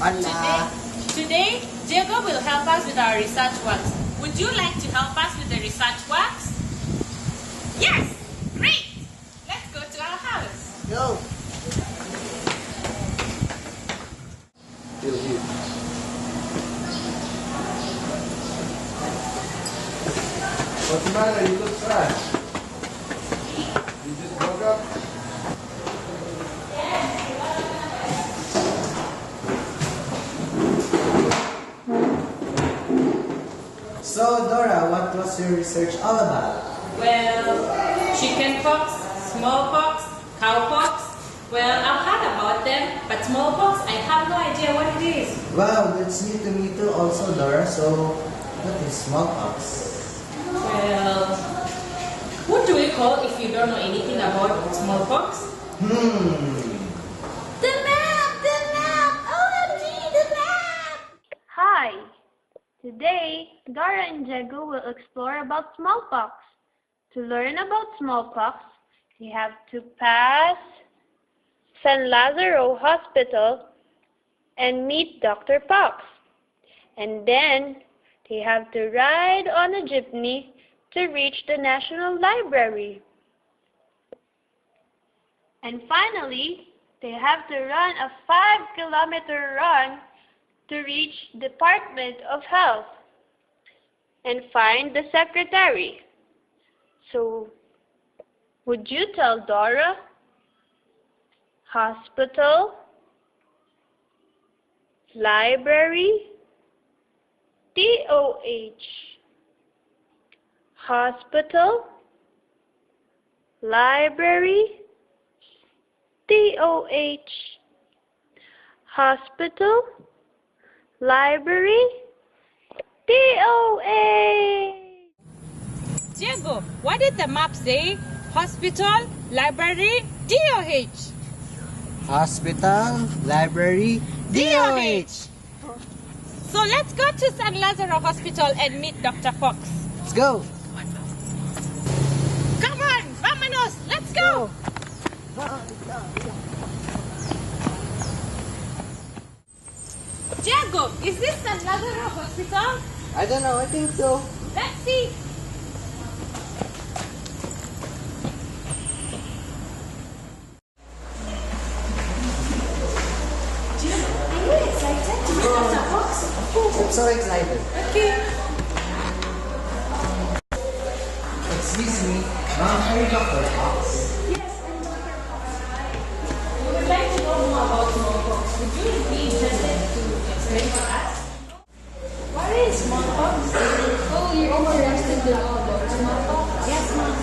Hola. Today, Diego will help us with our research works. Would you like to help us with the research works? Yes! Great! Let's go to our house. Go. What's the matter? You look sad. You just woke up? So, Dora, what was your research all about? Well, chickenpox, smallpox, cowpox. Well, I've heard about them, but smallpox, I have no idea what it is. Wow, that's new to me too also, Dora. So, what is smallpox? Well, what do we call if you don't know anything about smallpox? The map! OMG, the map! Hi! Today, Dora and Diego will explore about smallpox. To learn about smallpox, you have to pass San Lazaro Hospital and meet Dr. Pox. And then, they have to ride on a jeepney to reach the National Library. And finally, they have to run a 5-kilometer run to reach Department of Health and find the secretary. So, would you tell Dora? Hospital, library, DOH. Hospital, library, DOH. Hospital, library, DOH. Diego, what did the map say? Hospital, library, DOH. Hospital, library, DOH. So let's go to San Lazaro Hospital and meet Dr. Fox. Let's go. Come on, vámonos, let's go. Diego, is this San Lazaro Hospital? I don't know, I think so. Let's see. Diego, are you excited to meet Dr. Fox? Of course, I'm so excited. Okay. Excuse me, are you Dr. Fox? Yes, I'm Dr. Fox. We would like to know more about smallpox. Would you be interested to explain to us? What is smallpox? Oh, you're interested to know about smallpox? Yes, ma'am.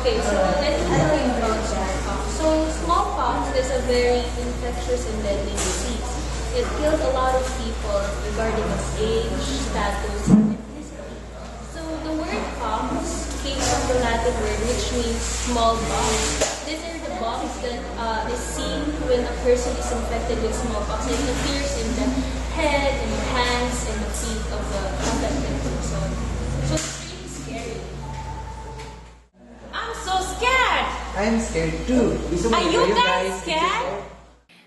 Okay, so let me tell you about smallpox. So smallpox is a very infectious and deadly disease. It kills a lot of people regarding its age, status, and ethnicity. So the word pox came from the Latin word which means small box. These are the box that is seen when a person is infected with smallpox. It appears in the head, in the hands, and the feet of the affected person. So it's really scary. I'm so scared. I'm scared too. Are you guys scared?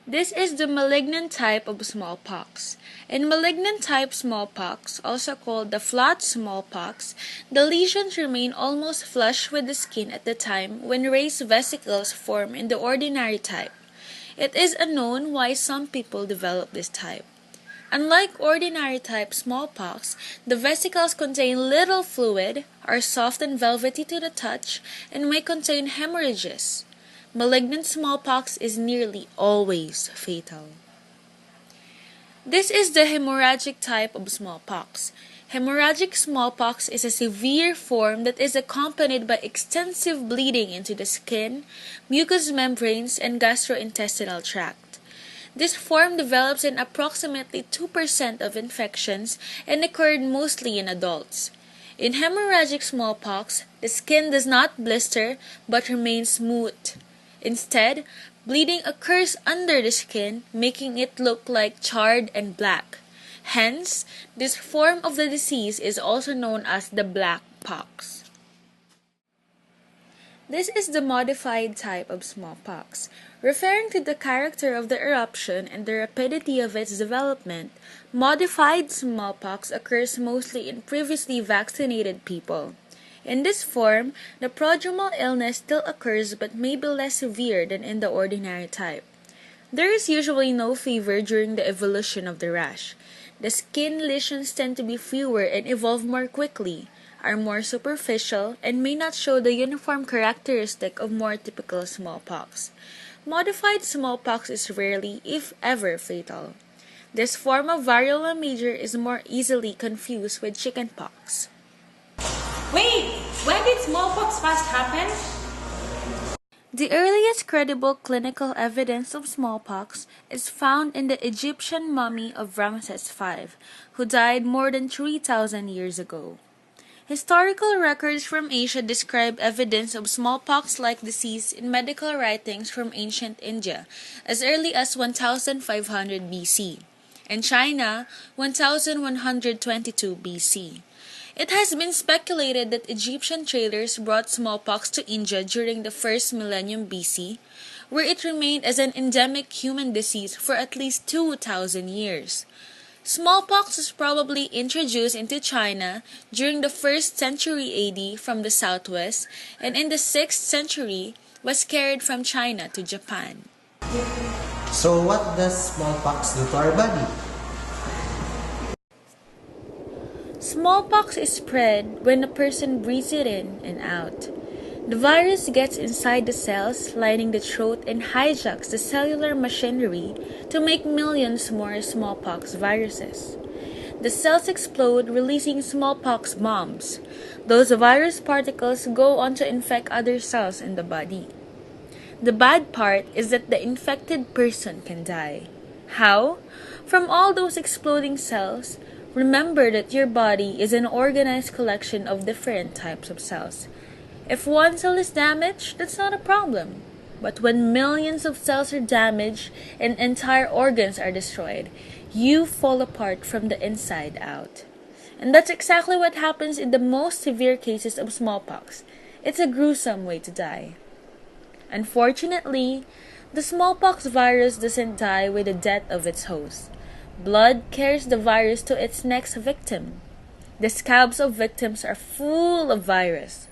This is the malignant type of smallpox. In malignant type smallpox, also called the flat smallpox, the lesions remain almost flush with the skin at the time when raised vesicles form in the ordinary type. It is unknown why some people develop this type. Unlike ordinary type smallpox, the vesicles contain little fluid, are soft and velvety to the touch, and may contain hemorrhages. Malignant smallpox is nearly always fatal. This is the hemorrhagic type of smallpox. Hemorrhagic smallpox is a severe form that is accompanied by extensive bleeding into the skin, mucous membranes, and gastrointestinal tract. This form develops in approximately 2% of infections and occurred mostly in adults. In hemorrhagic smallpox, the skin does not blister but remains smooth. Instead, bleeding occurs under the skin, making it look like charred and black. Hence, this form of the disease is also known as the black pox. This is the modified type of smallpox. Referring to the character of the eruption and the rapidity of its development, modified smallpox occurs mostly in previously vaccinated people. In this form, the prodromal illness still occurs but may be less severe than in the ordinary type. There is usually no fever during the evolution of the rash. The skin lesions tend to be fewer and evolve more quickly, are more superficial, and may not show the uniform characteristic of more typical smallpox. Modified smallpox is rarely, if ever, fatal. This form of variola major is more easily confused with chickenpox. Wait, when did smallpox first happen? The earliest credible clinical evidence of smallpox is found in the Egyptian mummy of Ramses V, who died more than 3,000 years ago. Historical records from Asia describe evidence of smallpox-like disease in medical writings from ancient India as early as 1500 BC, and China 1122 BC. It has been speculated that Egyptian traders brought smallpox to India during the first millennium BC, where it remained as an endemic human disease for at least 2,000 years. Smallpox was probably introduced into China during the 1st century AD from the southwest, and in the 6th century was carried from China to Japan. So what does smallpox do to our body? Smallpox is spread when a person breathes it in and out. The virus gets inside the cells lining the throat and hijacks the cellular machinery to make millions more smallpox viruses. The cells explode, releasing smallpox bombs. Those virus particles go on to infect other cells in the body. The bad part is that the infected person can die. How? From all those exploding cells, remember that your body is an organized collection of different types of cells. If one cell is damaged, that's not a problem. But when millions of cells are damaged and entire organs are destroyed, you fall apart from the inside out. And that's exactly what happens in the most severe cases of smallpox. It's a gruesome way to die. Unfortunately, the smallpox virus doesn't die with the death of its host. Blood carries the virus to its next victim. The scabs of victims are full of virus.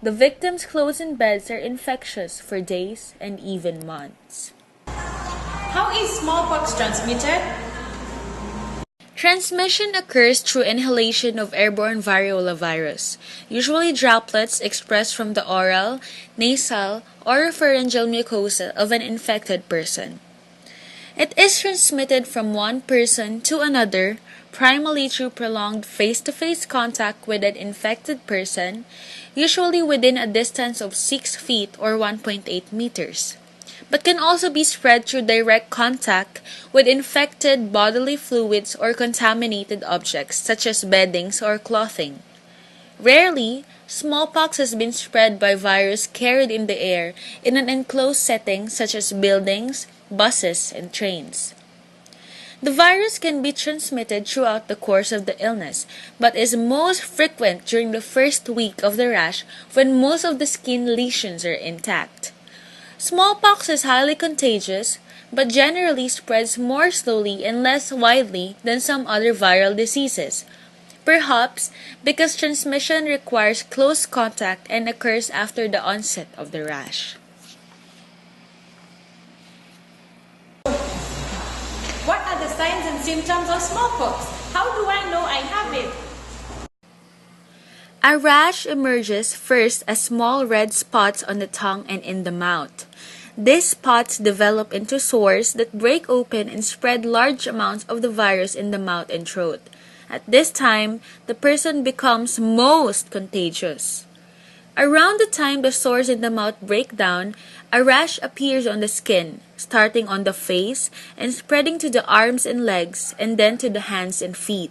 The victims' clothes and beds are infectious for days and even months. How is smallpox transmitted? Transmission occurs through inhalation of airborne variola virus, usually droplets expressed from the oral, nasal, or pharyngeal mucosa of an infected person. It is transmitted from one person to another, primarily through prolonged face-to-face contact with an infected person, usually within a distance of 6 feet or 1.8 meters, but can also be spread through direct contact with infected bodily fluids or contaminated objects such as beddings or clothing. Rarely, smallpox has been spread by virus carried in the air in an enclosed setting such as buildings, buses, and trains. The virus can be transmitted throughout the course of the illness, but is most frequent during the first week of the rash when most of the skin lesions are intact. Smallpox is highly contagious, but generally spreads more slowly and less widely than some other viral diseases, perhaps because transmission requires close contact and occurs after the onset of the rash. What are the signs and symptoms of smallpox? How do I know I have it? A rash emerges first as small red spots on the tongue and in the mouth. These spots develop into sores that break open and spread large amounts of the virus in the mouth and throat. At this time, the person becomes most contagious. Around the time the sores in the mouth break down, a rash appears on the skin, starting on the face and spreading to the arms and legs and then to the hands and feet.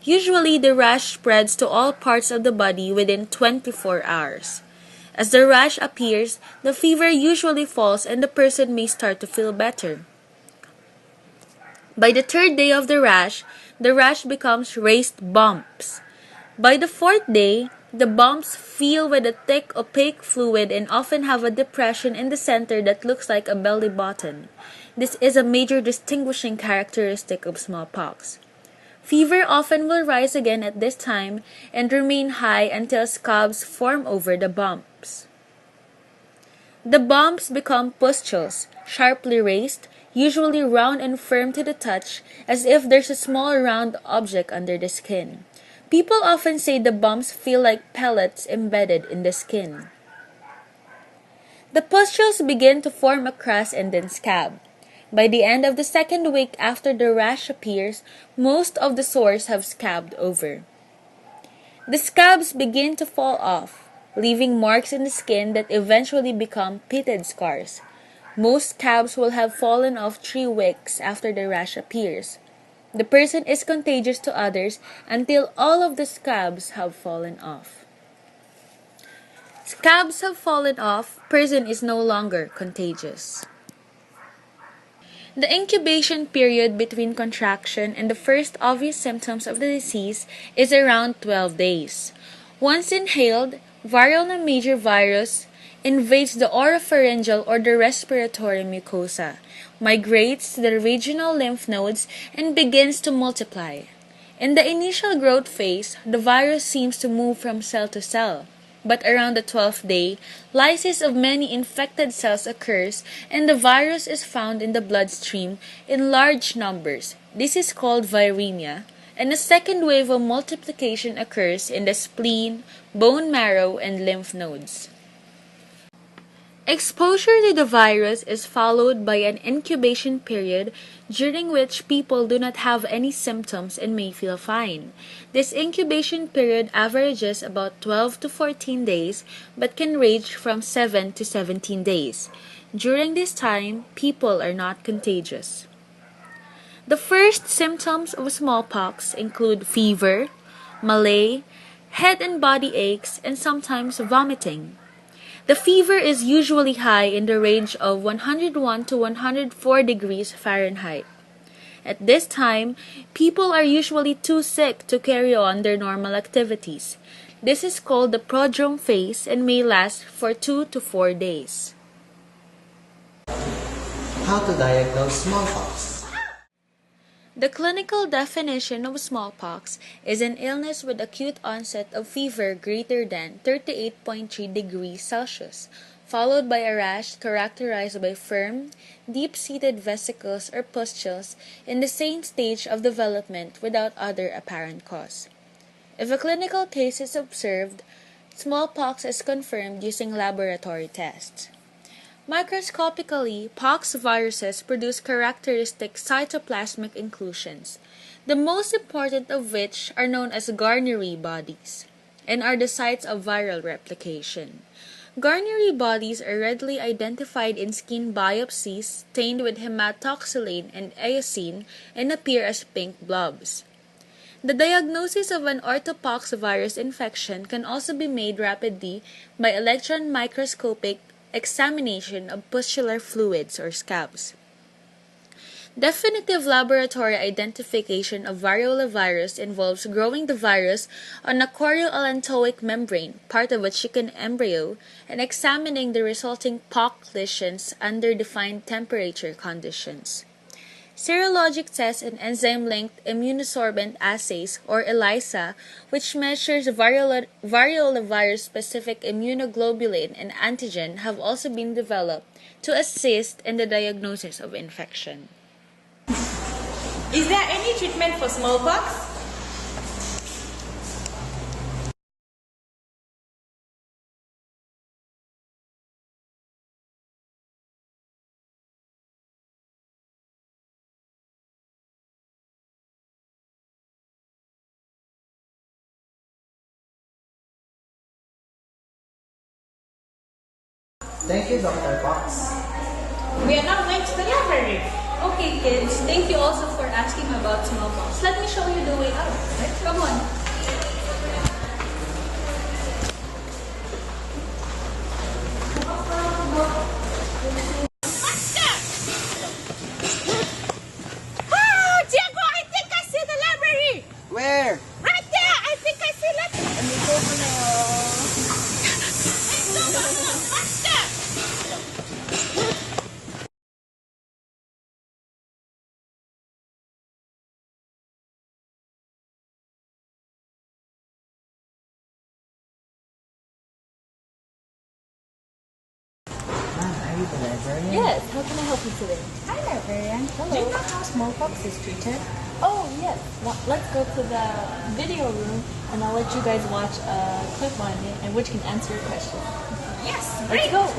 Usually, the rash spreads to all parts of the body within 24 hours. As the rash appears, the fever usually falls and the person may start to feel better. By the 3rd day of the rash becomes raised bumps. By the 4th day, The bumps fill with a thick, opaque fluid and often have a depression in the center that looks like a belly button. This is a major distinguishing characteristic of smallpox. Fever often will rise again at this time and remain high until scabs form over the bumps. The bumps become pustules, sharply raised, usually round and firm to the touch, as if there's a small round object under the skin. People often say the bumps feel like pellets embedded in the skin. The pustules begin to form a crust and then scab. By the end of the second week after the rash appears, most of the sores have scabbed over. The scabs begin to fall off, leaving marks in the skin that eventually become pitted scars. Most scabs will have fallen off 3 weeks after the rash appears. The person is contagious to others until all of the scabs have fallen off. Scabs have fallen off, person is no longer contagious. The incubation period between contraction and the first obvious symptoms of the disease is around 12 days. Once inhaled, viral and major virus invades the oropharyngeal or the respiratory mucosa, migrates to the regional lymph nodes, and begins to multiply. In the initial growth phase, the virus seems to move from cell to cell. But around the 12th day, lysis of many infected cells occurs and the virus is found in the bloodstream in large numbers. This is called viremia. And a second wave of multiplication occurs in the spleen, bone marrow, and lymph nodes. Exposure to the virus is followed by an incubation period during which people do not have any symptoms and may feel fine. This incubation period averages about 12 to 14 days but can range from 7 to 17 days. During this time, people are not contagious. The first symptoms of smallpox include fever, malaise, head and body aches, and sometimes vomiting. The fever is usually high in the range of 101 to 104 degrees Fahrenheit. At this time, people are usually too sick to carry on their normal activities. This is called the prodrome phase and may last for 2 to 4 days. How to diagnose smallpox? The clinical definition of smallpox is an illness with acute onset of fever greater than 38.3 degrees Celsius, followed by a rash characterized by firm, deep-seated vesicles or pustules in the same stage of development without other apparent cause. If a clinical case is observed, smallpox is confirmed using laboratory tests. Microscopically, pox viruses produce characteristic cytoplasmic inclusions, the most important of which are known as Garnery bodies, and are the sites of viral replication. Garnery bodies are readily identified in skin biopsies stained with hematoxylin and eosin and appear as pink blobs. The diagnosis of an orthopoxvirus infection can also be made rapidly by electron microscopic examination of pustular fluids or scabs. Definitive laboratory identification of variola virus involves growing the virus on a chorioallantoic membrane, part of a chicken embryo, and examining the resulting pox lesions under defined temperature conditions. Serologic tests and enzyme-linked immunosorbent assays, or ELISA, which measures variola virus-specific immunoglobulin and antigen, have also been developed to assist in the diagnosis of infection. Is there any treatment for smallpox? Thank you, Dr. Fox. We are now going to the library. Okay, kids, thank you also for asking about smallpox. Let me show you the way out. Come on. Oh, Diego, I think I see the library. Where? Right there, I think I see it. Ano ito na? Are you the librarian? Yes, how can I help you today? Hi, librarian. Hello. Do you know how smallpox is treated? Oh, yes. Well, let's go to the video room and I'll let you guys watch a clip on it and which can answer your question. Yes, Let's great. go.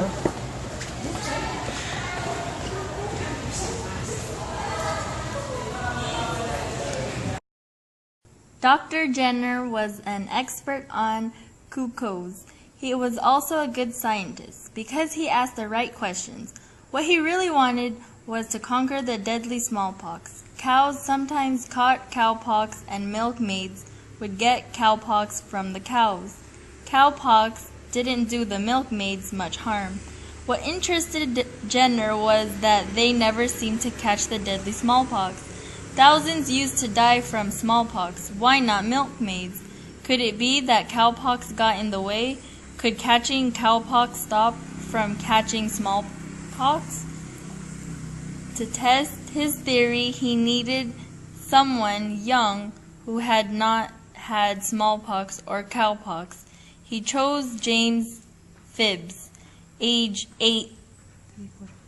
Dr. Jenner was an expert on cuckoos. He was also a good scientist because he asked the right questions. What he really wanted was to conquer the deadly smallpox. Cows sometimes caught cowpox and milkmaids would get cowpox from the cows. Cowpox didn't do the milkmaids much harm. What interested Jenner was that they never seemed to catch the deadly smallpox. Thousands used to die from smallpox. Why not milkmaids? Could it be that cowpox got in the way? Could catching cowpox stop from catching smallpox? To test his theory, he needed someone young who had not had smallpox or cowpox. He chose James Phibbs, age 8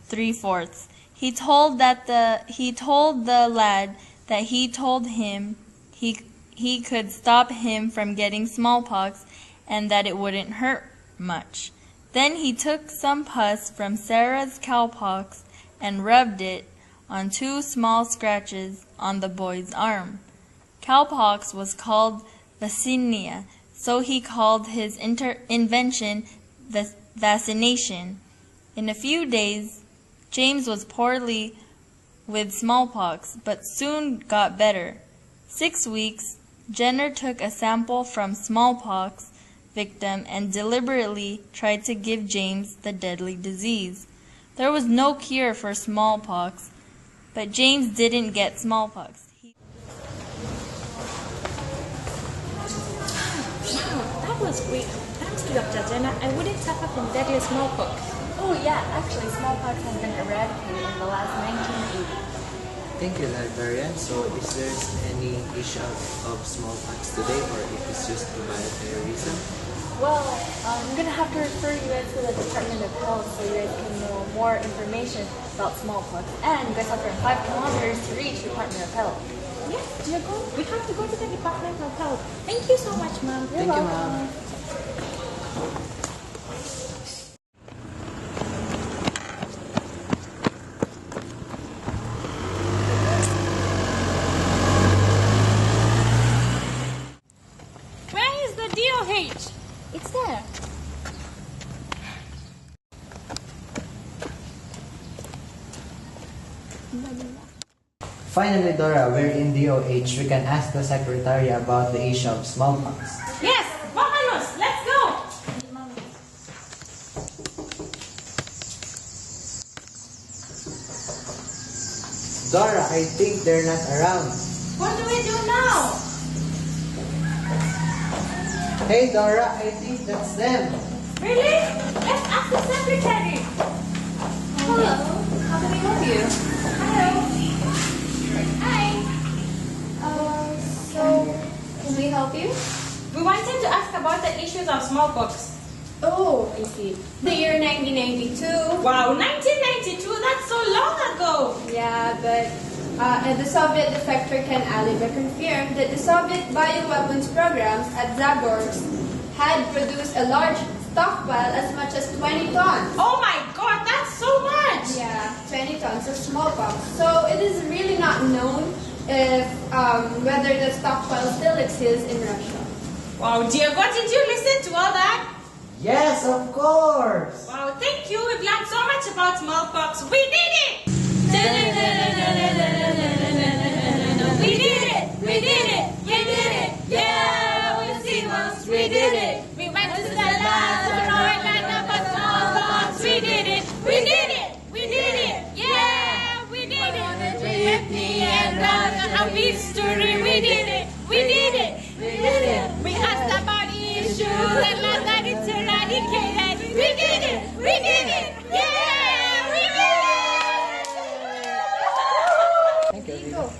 3/4. He told the lad that he told him he could stop him from getting smallpox and that it wouldn't hurt much. Then he took some pus from Sarah's cowpox and rubbed it on 2 small scratches on the boy's arm. Cowpox was called vaccinia, so he called his invention vaccination. In a few days, James was poorly with smallpox, but soon got better. 6 weeks, Jenner took a sample from smallpox victim and deliberately tried to give James the deadly disease. There was no cure for smallpox, but James didn't get smallpox. Wow, that was great. Thanks to Dr. Jenner, I wouldn't suffer from deadly smallpox. Oh yeah, actually smallpox has been eradicated in the last 1980. Thank you, librarian. So, is there any issue of smallpox today, or it is just humanitarian reason? Well, I'm going to have to refer you guys to the Department of Health so you guys can know more information about smallpox. And you guys have to run 5 kilometers to reach Department of Health. Yes, we have to go to the Department of Health. Thank you so much, ma'am. Thank you, ma'am. Where is the DOH? It's there. Finally, Dora, we're in DOH. We can ask the secretary about the issue of smallpox. Yes, vámonos, let's go. Dora, I think they're not around. What do we do now? Hey, Dora, I think that's them. Really? Let's ask the secretary. Hello, how can I help you? Hello. Hi. So, can we help you? We wanted to ask about the issues of smallpox. Oh, I see. The year 1992. Wow, 1992, that's so long ago. Yeah, but the Soviet defector Ken Aliba confirmed that the Soviet bioweapons programs at Zaborsk had produced a large stockpile as much as 20 tons. Oh my god, that's so much. Yeah, 20 tons of smallpox. So it is really not known if whether the stockpile still exists in Russia. Wow, Diego, did you listen to all that? Yes, of course. Wow, thank you. We've learned so much about smallpox. We did it! We did it! We did it! We did it! Yeah, we see once. We did it! We went to the lab to know it about smallpox. We did it! We did it! We did it! Yeah, we did it! With me and our history. We did it! We did it! We did it! We asked about issues and let that it's eradicated. We did it! We did it! Yeah, we did it!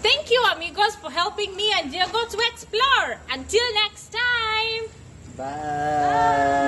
Thank you, amigos, for helping me and Diego to explore. Until next time. Bye.